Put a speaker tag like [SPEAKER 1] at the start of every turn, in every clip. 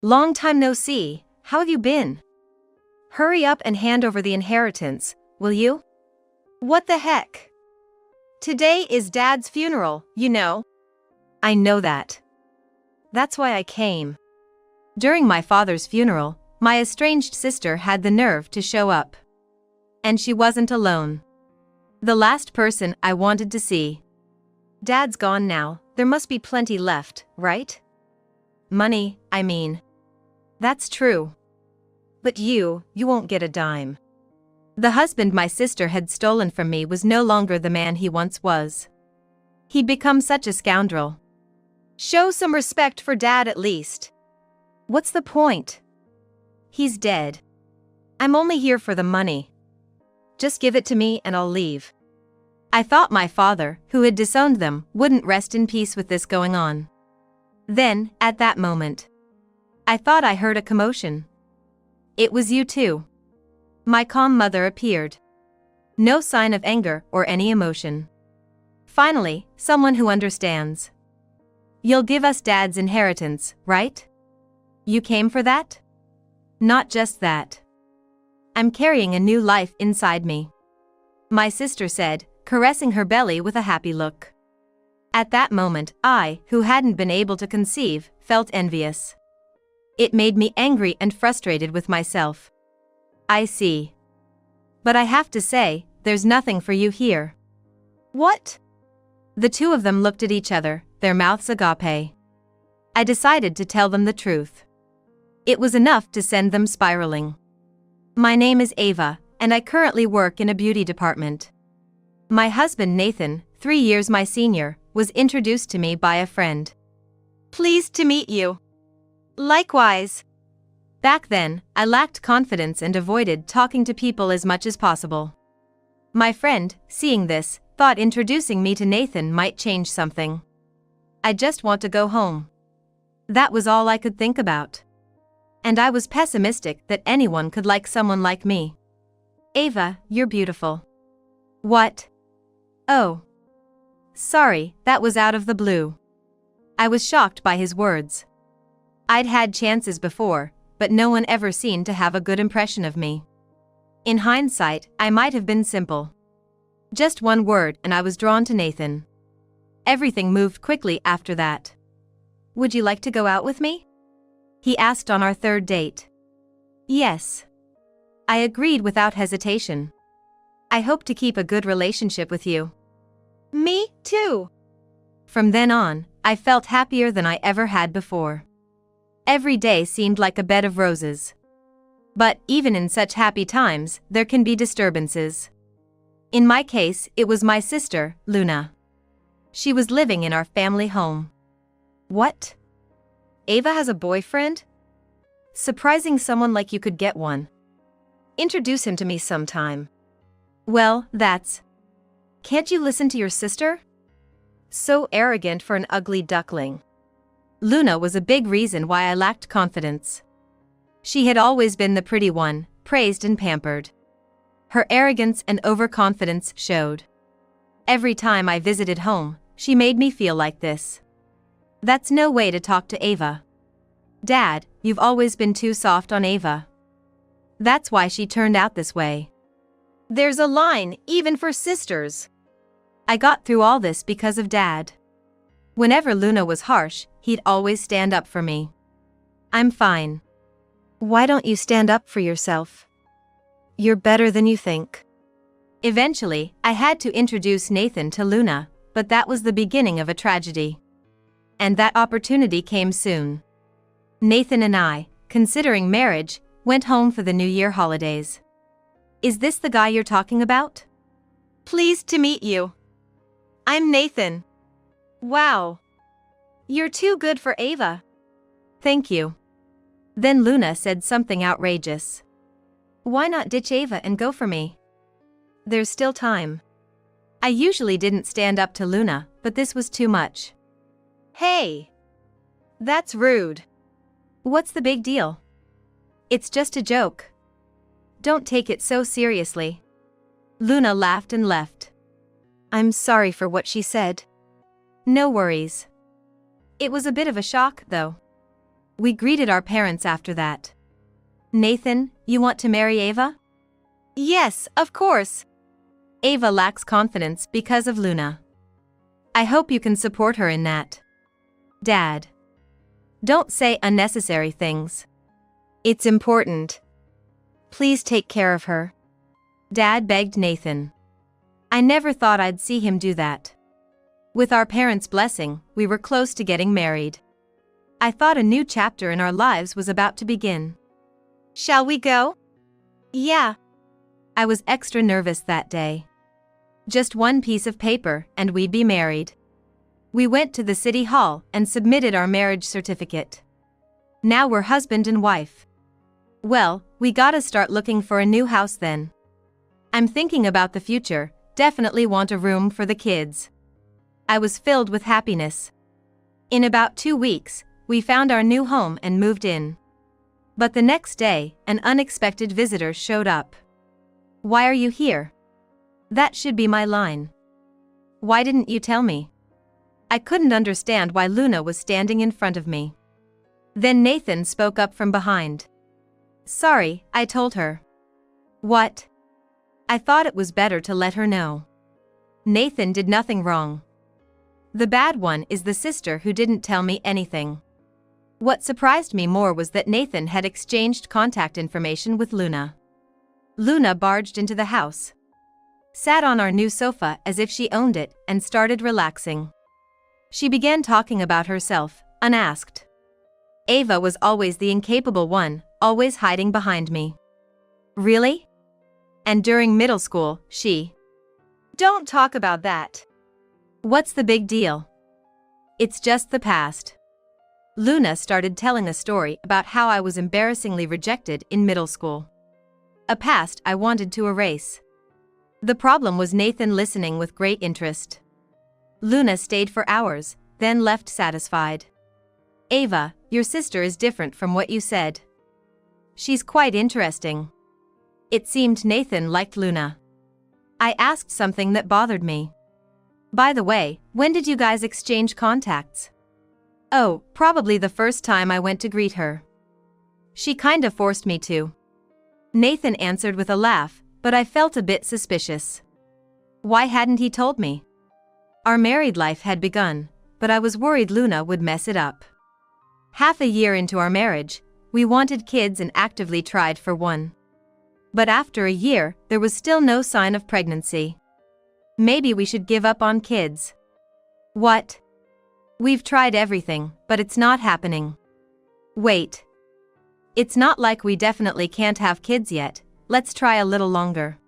[SPEAKER 1] Long time no see, how have you been? Hurry up and hand over the inheritance, will you? What the heck? Today is Dad's funeral, you know. I know that. That's why I came. During my father's funeral, my estranged sister had the nerve to show up. And she wasn't alone. The last person I wanted to see. Dad's gone now, there must be plenty left, right? Money, I mean. That's true. But you won't get a dime. The husband my sister had stolen from me was no longer the man he once was. He'd become such a scoundrel. Show some respect for Dad at least. What's the point? He's dead. I'm only here for the money. Just give it to me and I'll leave. I thought my father, who had disowned them, wouldn't rest in peace with this going on. Then, at that moment, I thought I heard a commotion. It was you too. My calm mother appeared. No sign of anger or any emotion. Finally, someone who understands. You'll give us Dad's inheritance, right? You came for that? Not just that. I'm carrying a new life inside me. My sister said, caressing her belly with a happy look. At that moment, I, who hadn't been able to conceive, felt envious. It made me angry and frustrated with myself. I see. But I have to say, there's nothing for you here. What? The two of them looked at each other, their mouths agape. I decided to tell them the truth. It was enough to send them spiraling. My name is Ava, and I currently work in a beauty department. My husband Nathan, 3 years my senior, was introduced to me by a friend. Pleased to meet you. Likewise. Back then, I lacked confidence and avoided talking to people as much as possible. My friend, seeing this, thought introducing me to Nathan might change something. I just want to go home. That was all I could think about. And I was pessimistic that anyone could like someone like me. Ava, you're beautiful. What? Oh. Sorry, that was out of the blue. I was shocked by his words. I'd had chances before, but no one ever seemed to have a good impression of me. In hindsight, I might have been simple. Just one word and I was drawn to Nathan. Everything moved quickly after that. Would you like to go out with me? He asked on our third date. Yes. I agreed without hesitation. I hope to keep a good relationship with you. Me too. From then on, I felt happier than I ever had before. Every day seemed like a bed of roses. But even in such happy times, there can be disturbances. In my case, it was my sister, Luna. She was living in our family home. What? Ava has a boyfriend? Surprising someone like you could get one. Introduce him to me sometime. Well, that's... Can't you listen to your sister? So arrogant for an ugly duckling. Luna was a big reason why I lacked confidence. She had always been the pretty one, praised and pampered. Her arrogance and overconfidence showed. Every time I visited home, she made me feel like this. That's no way to talk to Ava. Dad, you've always been too soft on Ava. That's why she turned out this way. There's a line, even for sisters. I got through all this because of Dad. Whenever Luna was harsh, he'd always stand up for me. I'm fine. Why don't you stand up for yourself? You're better than you think. Eventually, I had to introduce Nathan to Luna, but that was the beginning of a tragedy. And that opportunity came soon. Nathan and I, considering marriage, went home for the New Year holidays. Is this the guy you're talking about? Pleased to meet you. I'm Nathan. Wow. You're too good for Ava. Thank you. Then Luna said something outrageous. Why not ditch Ava and go for me? There's still time. I usually didn't stand up to Luna, but this was too much. Hey! That's rude. What's the big deal? It's just a joke. Don't take it so seriously. Luna laughed and left. I'm sorry for what she said. No worries. It was a bit of a shock, though. We greeted our parents after that. Nathan, you want to marry Ava? Yes, of course. Ava lacks confidence because of Luna. I hope you can support her in that. Dad. Don't say unnecessary things. It's important. Please take care of her. Dad begged Nathan. I never thought I'd see him do that. With our parents' blessing, we were close to getting married. I thought a new chapter in our lives was about to begin. Shall we go? Yeah. I was extra nervous that day. Just one piece of paper and we'd be married. We went to the city hall and submitted our marriage certificate. Now we're husband and wife. Well, we gotta start looking for a new house then. I'm thinking about the future, definitely want a room for the kids. I was filled with happiness. In about 2 weeks, we found our new home and moved in. But the next day, an unexpected visitor showed up. Why are you here? That should be my line. Why didn't you tell me? I couldn't understand why Luna was standing in front of me. Then Nathan spoke up from behind. Sorry, I told her. What? I thought it was better to let her know. Nathan did nothing wrong. The bad one is the sister who didn't tell me anything. What surprised me more was that Nathan had exchanged contact information with Luna. Luna barged into the house, sat on our new sofa as if she owned it, and started relaxing. She began talking about herself, unasked. Ava was always the incapable one, always hiding behind me. Really? And during middle school, she... Don't talk about that. What's the big deal? It's just the past. Luna started telling a story about how I was embarrassingly rejected in middle school. A past I wanted to erase. The problem was Nathan listening with great interest. Luna stayed for hours, then left satisfied. Ava, your sister is different from what you said. She's quite interesting. It seemed Nathan liked Luna. I asked something that bothered me. By the way, when did you guys exchange contacts? Oh, probably the first time I went to greet her. She kinda forced me to. Nathan answered with a laugh, but I felt a bit suspicious. Why hadn't he told me? Our married life had begun, but I was worried Luna would mess it up. Half a year into our marriage, we wanted kids and actively tried for one. But after a year, there was still no sign of pregnancy. Maybe we should give up on kids. What? We've tried everything, but it's not happening. Wait. It's not like we definitely can't have kids yet, let's try a little longer.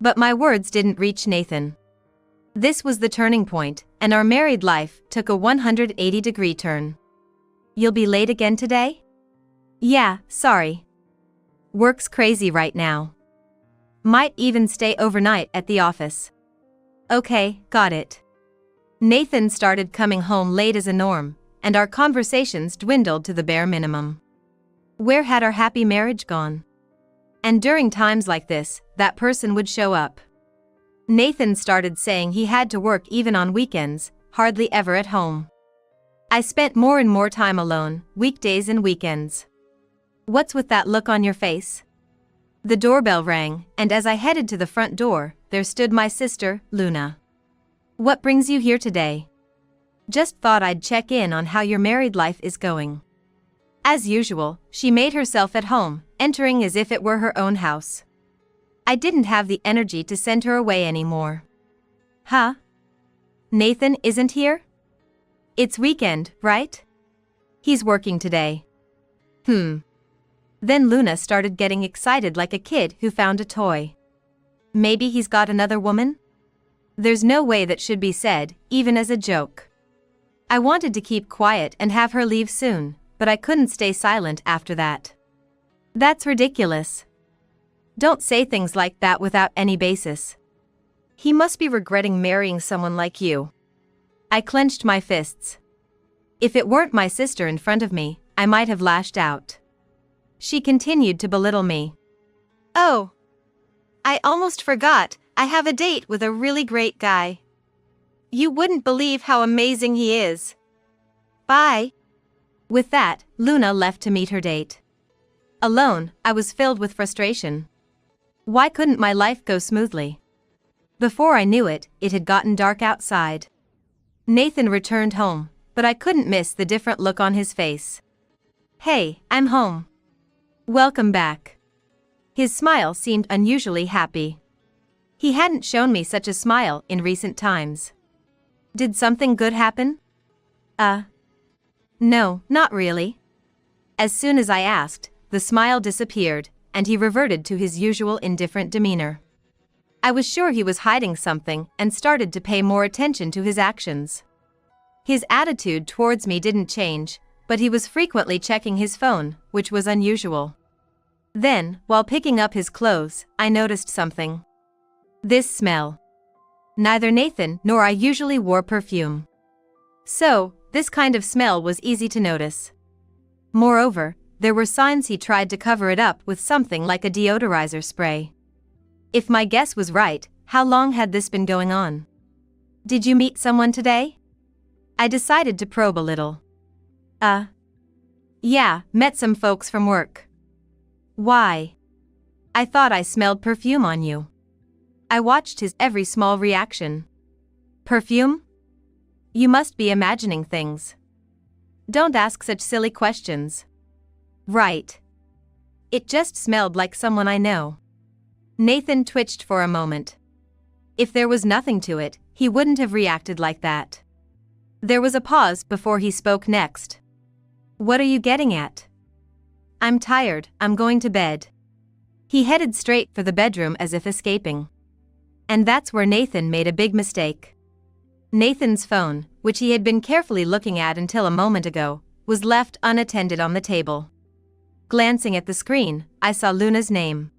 [SPEAKER 1] But my words didn't reach Nathan. This was the turning point, and our married life took a 180-degree turn. You'll be late again today? Yeah, sorry. Work's crazy right now. Might even stay overnight at the office. Okay, got it. Nathan started coming home late as a norm, and our conversations dwindled to the bare minimum. Where had our happy marriage gone? And during times like this, that person would show up. Nathan started saying he had to work even on weekends, hardly ever at home. I spent more and more time alone, weekdays and weekends. What's with that look on your face? The doorbell rang, and as I headed to the front door, there stood my sister, Luna. What brings you here today? Just thought I'd check in on how your married life is going. As usual, she made herself at home, entering as if it were her own house. I didn't have the energy to send her away anymore. Huh? Nathan isn't here? It's weekend, right? He's working today. Then Luna started getting excited like a kid who found a toy. Maybe he's got another woman? There's no way that should be said, even as a joke. I wanted to keep quiet and have her leave soon, but I couldn't stay silent after that. That's ridiculous. Don't say things like that without any basis. He must be regretting marrying someone like you. I clenched my fists. If it weren't my sister in front of me, I might have lashed out. She continued to belittle me. Oh, I almost forgot, I have a date with a really great guy. You wouldn't believe how amazing he is. Bye. With that, Luna left to meet her date. Alone, I was filled with frustration. Why couldn't my life go smoothly? Before I knew it, it had gotten dark outside. Nathan returned home, but I couldn't miss the different look on his face. "Hey, I'm home. Welcome back." His smile seemed unusually happy. He hadn't shown me such a smile in recent times. Did something good happen? No, not really. As soon as I asked, the smile disappeared, and he reverted to his usual indifferent demeanor. I was sure he was hiding something and started to pay more attention to his actions. His attitude towards me didn't change, but he was frequently checking his phone, which was unusual. Then, while picking up his clothes, I noticed something. This smell. Neither Nathan nor I usually wore perfume. So, this kind of smell was easy to notice. Moreover, there were signs he tried to cover it up with something like a deodorizer spray. If my guess was right, how long had this been going on? Did you meet someone today? I decided to probe a little. Yeah, met some folks from work. Why? I thought I smelled perfume on you. I watched his every small reaction. Perfume? You must be imagining things. Don't ask such silly questions. Right. It just smelled like someone I know. Nathan twitched for a moment. If there was nothing to it, he wouldn't have reacted like that. There was a pause before he spoke next. What are you getting at? I'm tired, I'm going to bed. He headed straight for the bedroom as if escaping. And that's where Nathan made a big mistake. Nathan's phone, which he had been carefully looking at until a moment ago, was left unattended on the table. Glancing at the screen, I saw Luna's name.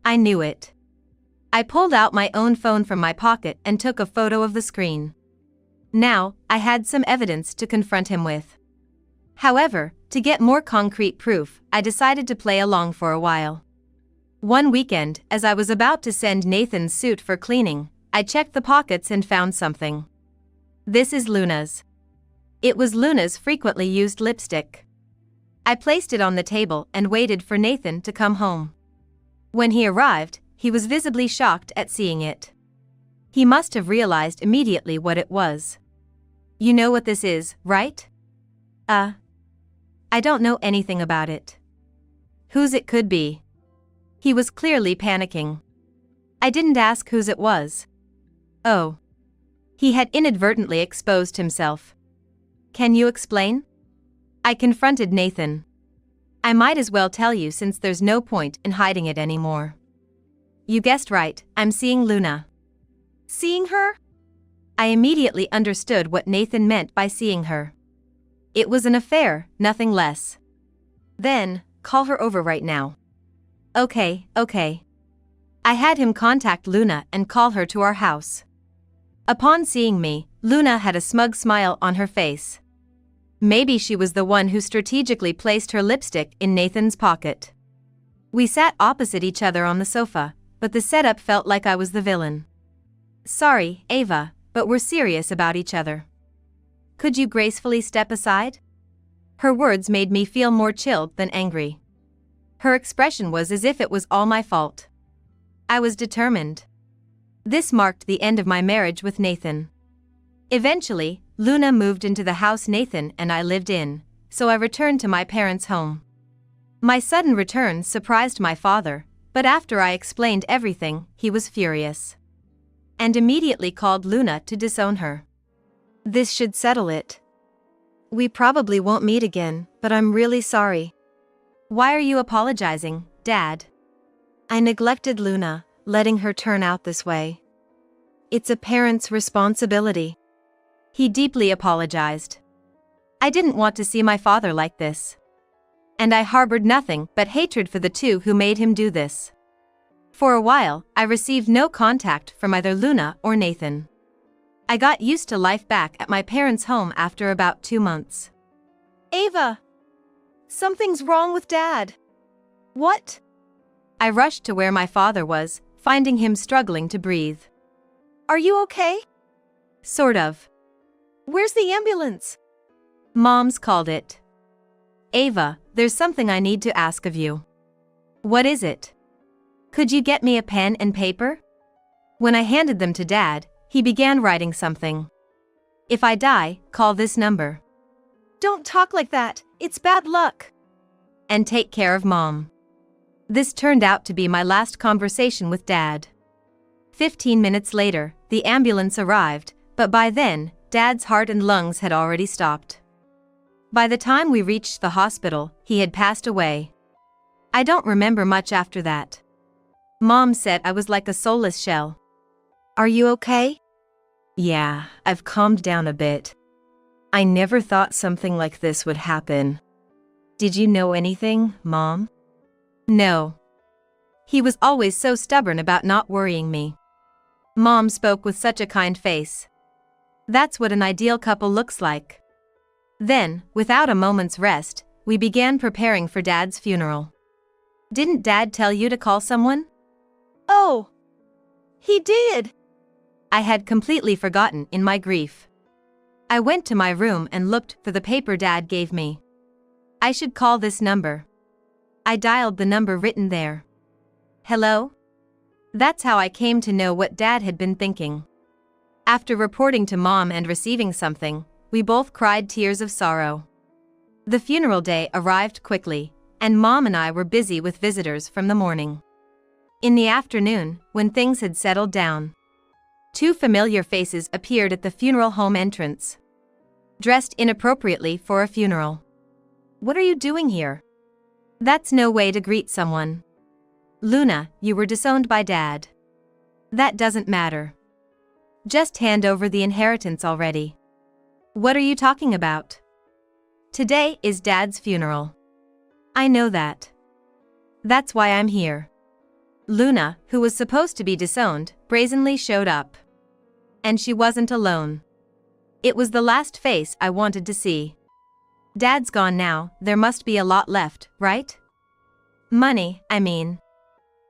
[SPEAKER 1] I knew it. I pulled out my own phone from my pocket and took a photo of the screen. Now, I had some evidence to confront him with. However, to get more concrete proof, I decided to play along for a while. One weekend, as I was about to send Nathan's suit for cleaning, I checked the pockets and found something. This is Luna's. It was Luna's frequently used lipstick. I placed it on the table and waited for Nathan to come home. When he arrived, he was visibly shocked at seeing it. He must have realized immediately what it was. You know what this is, right? I don't know anything about it. Whose it could be? He was clearly panicking. I didn't ask whose it was. Oh. He had inadvertently exposed himself. Can you explain? I confronted Nathan. I might as well tell you since there's no point in hiding it anymore. You guessed right, I'm seeing Luna. Seeing her? I immediately understood what Nathan meant by seeing her. It was an affair, nothing less. Then, call her over right now. Okay. I had him contact Luna and call her to our house. Upon seeing me, Luna had a smug smile on her face. Maybe she was the one who strategically placed her lipstick in Nathan's pocket. We sat opposite each other on the sofa, but the setup felt like I was the villain. Sorry, Ava, but we're serious about each other. Could you gracefully step aside? Her words made me feel more chilled than angry. Her expression was as if it was all my fault. I was determined. This marked the end of my marriage with Nathan. Eventually, Luna moved into the house Nathan and I lived in, so I returned to my parents' home. My sudden return surprised my father, but after I explained everything, he was furious. And immediately called Luna to disown her. This should settle it. We probably won't meet again, but I'm really sorry. Why are you apologizing, Dad? I neglected Luna, letting her turn out this way. It's a parent's responsibility. He deeply apologized. I didn't want to see my father like this. And I harbored nothing but hatred for the two who made him do this. For a while, I received no contact from either Luna or Nathan. I got used to life back at my parents' home after about 2 months. Ava! Something's wrong with Dad. What? I rushed to where my father was, finding him struggling to breathe. Are you okay? Sort of. Where's the ambulance? Mom's called it. Ava, there's something I need to ask of you. What is it? Could you get me a pen and paper? When I handed them to Dad, he began writing something. If I die, call this number. Don't talk like that, it's bad luck. And take care of Mom. This turned out to be my last conversation with Dad. 15 minutes later, the ambulance arrived, but by then, Dad's heart and lungs had already stopped. By the time we reached the hospital, he had passed away. I don't remember much after that. Mom said I was like a soulless shell. Are you okay? Yeah, I've calmed down a bit. I never thought something like this would happen. Did you know anything, Mom? No. He was always so stubborn about not worrying me. Mom spoke with such a kind face. That's what an ideal couple looks like. Then, without a moment's rest, we began preparing for Dad's funeral. Didn't Dad tell you to call someone? Oh, he did. I had completely forgotten in my grief. I went to my room and looked for the paper Dad gave me. I should call this number. I dialed the number written there. Hello? That's how I came to know what Dad had been thinking. After reporting to Mom and receiving something, we both cried tears of sorrow. The funeral day arrived quickly, and Mom and I were busy with visitors from the morning. In the afternoon, when things had settled down, two familiar faces appeared at the funeral home entrance. Dressed inappropriately for a funeral. What are you doing here? That's no way to greet someone. Luna, you were disowned by Dad. That doesn't matter. Just hand over the inheritance already. What are you talking about? Today is Dad's funeral. I know that. That's why I'm here. Luna, who was supposed to be disowned, brazenly showed up. And she wasn't alone. It was the last face I wanted to see. Dad's gone now, there must be a lot left, right? Money, I mean.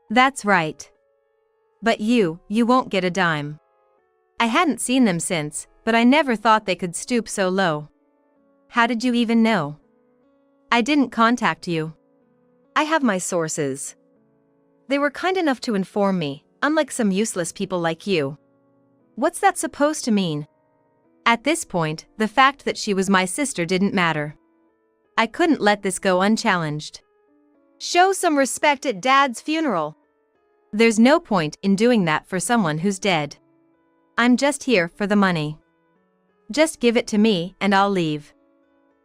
[SPEAKER 1] That's right. But you won't get a dime. I hadn't seen them since, but I never thought they could stoop so low. How did you even know? I didn't contact you. I have my sources. They were kind enough to inform me, unlike some useless people like you. What's that supposed to mean? At this point, the fact that she was my sister didn't matter. I couldn't let this go unchallenged. Show some respect at Dad's funeral. There's no point in doing that for someone who's dead. I'm just here for the money. Just give it to me and I'll leave.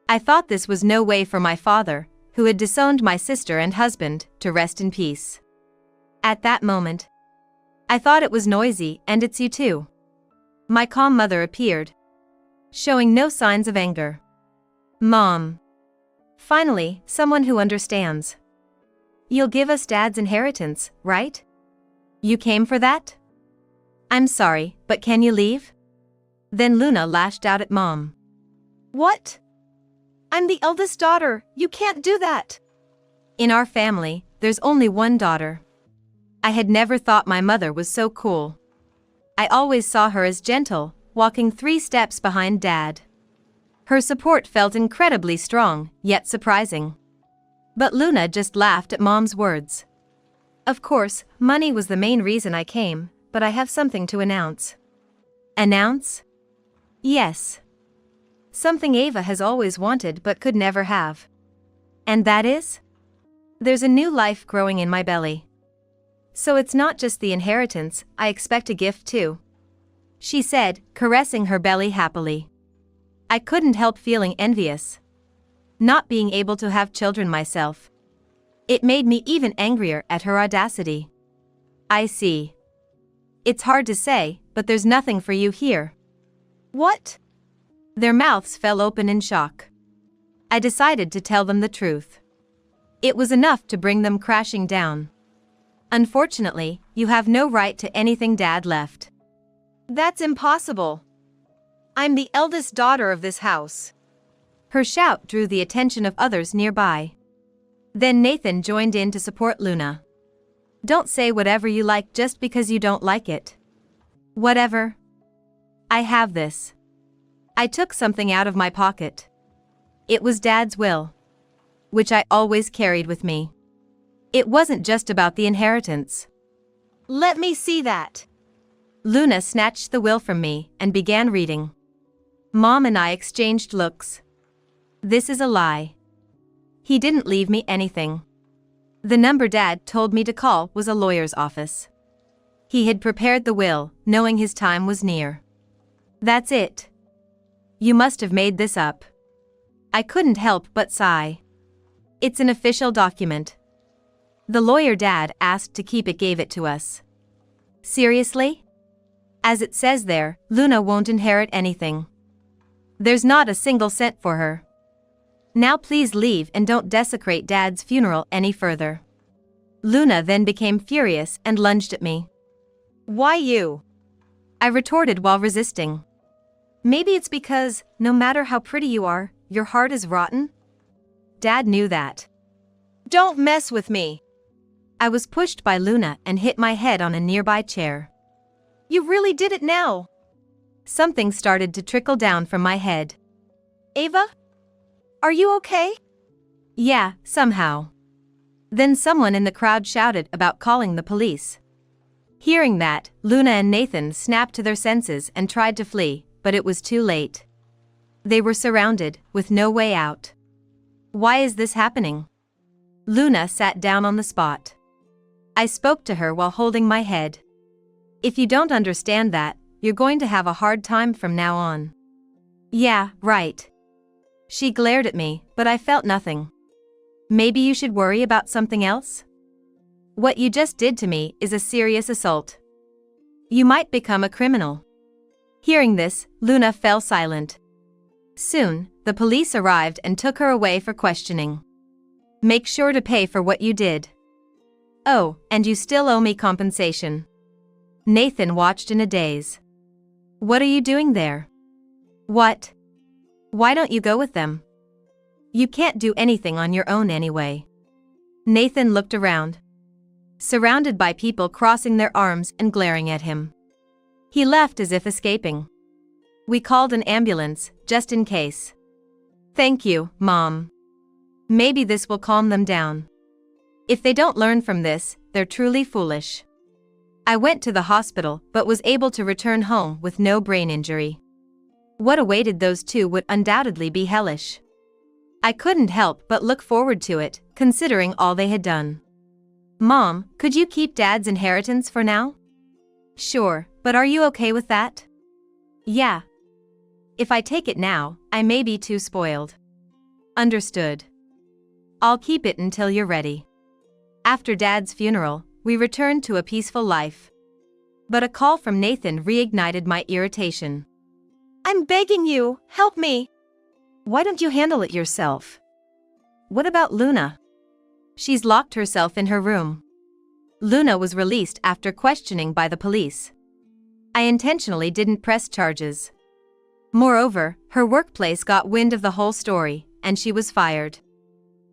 [SPEAKER 1] I thought this was no way for my father, who had disowned my sister and husband, to rest in peace. At that moment, I thought it was noisy, and it's you too. My calm mother appeared, showing no signs of anger. Mom. Finally, someone who understands. You'll give us Dad's inheritance, right? You came for that? I'm sorry, but can you leave? Then Luna lashed out at Mom. What? I'm the eldest daughter, you can't do that. In our family, there's only one daughter. I had never thought my mother was so cool. I always saw her as gentle, walking 3 steps behind Dad. Her support felt incredibly strong, yet surprising. But Luna just laughed at Mom's words. Of course, money was the main reason I came, but I have something to announce. Announce? Yes. Something Ava has always wanted but could never have. And that is? There's a new life growing in my belly. So it's not just the inheritance, I expect a gift too. She said, caressing her belly happily. I couldn't help feeling envious. Not being able to have children myself. It made me even angrier at her audacity. I see. It's hard to say, but there's nothing for you here. What? Their mouths fell open in shock. I decided to tell them the truth. It was enough to bring them crashing down. Unfortunately, you have no right to anything Dad left. That's impossible. I'm the eldest daughter of this house. Her shout drew the attention of others nearby. Then Nathan joined in to support Luna. Don't say whatever you like just because you don't like it. Whatever. I have this. I took something out of my pocket. It was Dad's will. which I always carried with me. It wasn't just about the inheritance. Let me see that. Luna snatched the will from me and began reading. Mom and I exchanged looks. This is a lie. He didn't leave me anything. The number Dad told me to call was a lawyer's office. He had prepared the will, knowing his time was near. That's it. You must have made this up. I couldn't help but sigh. It's an official document. The lawyer Dad asked to keep it gave it to us. Seriously? As it says there, Luna won't inherit anything. There's not a single cent for her. Now please leave and don't desecrate Dad's funeral any further. Luna then became furious and lunged at me. Why you? I retorted while resisting. Maybe it's because, no matter how pretty you are, your heart is rotten? Dad knew that. Don't mess with me. I was pushed by Luna and hit my head on a nearby chair. You really did it now. Something started to trickle down from my head. Ava? Are you okay? Yeah, somehow. Then someone in the crowd shouted about calling the police. Hearing that, Luna and Nathan snapped to their senses and tried to flee, but it was too late. They were surrounded, with no way out. Why is this happening? Luna sat down on the spot. I spoke to her while holding my head. If you don't understand that, you're going to have a hard time from now on. Yeah, right. She glared at me, but I felt nothing. Maybe you should worry about something else? What you just did to me is a serious assault. You might become a criminal. Hearing this, Luna fell silent. Soon, the police arrived and took her away for questioning. Make sure to pay for what you did. Oh, and you still owe me compensation. Nathan watched in a daze. What are you doing there? What? Why don't you go with them? You can't do anything on your own anyway. Nathan looked around. Surrounded by people crossing their arms and glaring at him. He left as if escaping. We called an ambulance, just in case. Thank you, Mom. Maybe this will calm them down. If they don't learn from this, they're truly foolish. I went to the hospital but was able to return home with no brain injury. What awaited those two would undoubtedly be hellish. I couldn't help but look forward to it, considering all they had done. Mom, could you keep Dad's inheritance for now? Sure, but are you okay with that? Yeah. If I take it now, I may be too spoiled. Understood. I'll keep it until you're ready. After Dad's funeral, we returned to a peaceful life. But a call from Nathan reignited my irritation. I'm begging you, help me. Why don't you handle it yourself? What about Luna? She's locked herself in her room. Luna was released after questioning by the police. I intentionally didn't press charges. Moreover, her workplace got wind of the whole story, and she was fired.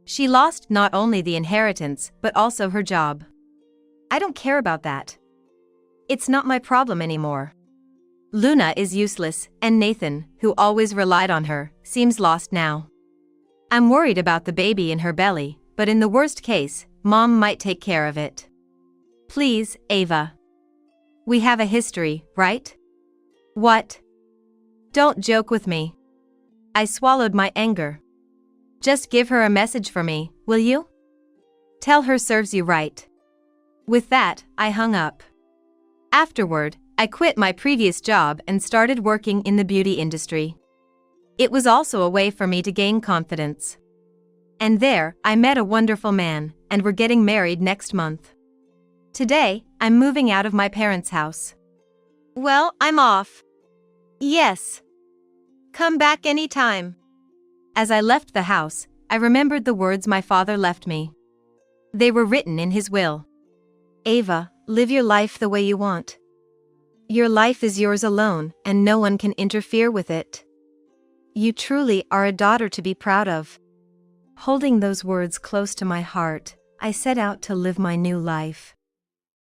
[SPEAKER 1] She lost not only the inheritance but also her job. I don't care about that. It's not my problem anymore. Luna is useless, and Nathan, who always relied on her, seems lost now. I'm worried about the baby in her belly, but in the worst case, Mom might take care of it. Please, Ava. We have a history, right? What? Don't joke with me. I swallowed my anger. Just give her a message for me, will you? Tell her serves you right. With that, I hung up. Afterward, I quit my previous job and started working in the beauty industry. It was also a way for me to gain confidence. And there, I met a wonderful man, and we're getting married next month. Today, I'm moving out of my parents' house. Well, I'm off. Yes. Come back anytime. As I left the house, I remembered the words my father left me. They were written in his will. Ava, live your life the way you want. Your life is yours alone, and no one can interfere with it. You truly are a daughter to be proud of. Holding those words close to my heart, I set out to live my new life.